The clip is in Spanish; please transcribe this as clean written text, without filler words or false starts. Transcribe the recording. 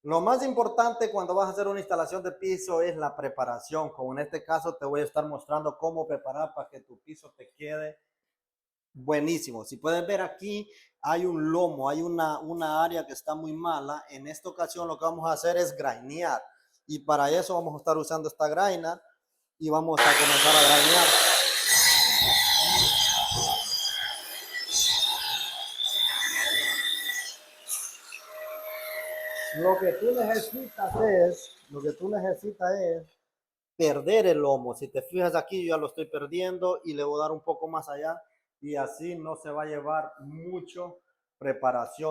Lo más importante cuando vas a hacer una instalación de piso es la preparación. Como en este caso te voy a estar mostrando cómo preparar para que tu piso te quede buenísimo. Si puedes ver aquí, hay un lomo, hay una área que está muy mala. En esta ocasión lo que vamos a hacer es grainear. Y para eso vamos a estar usando esta graina y vamos a comenzar a grainear. Lo que tú necesitas es perder el lomo. Si te fijas aquí, yo ya lo estoy perdiendo y le voy a dar un poco más allá y así no se va a llevar mucho preparación.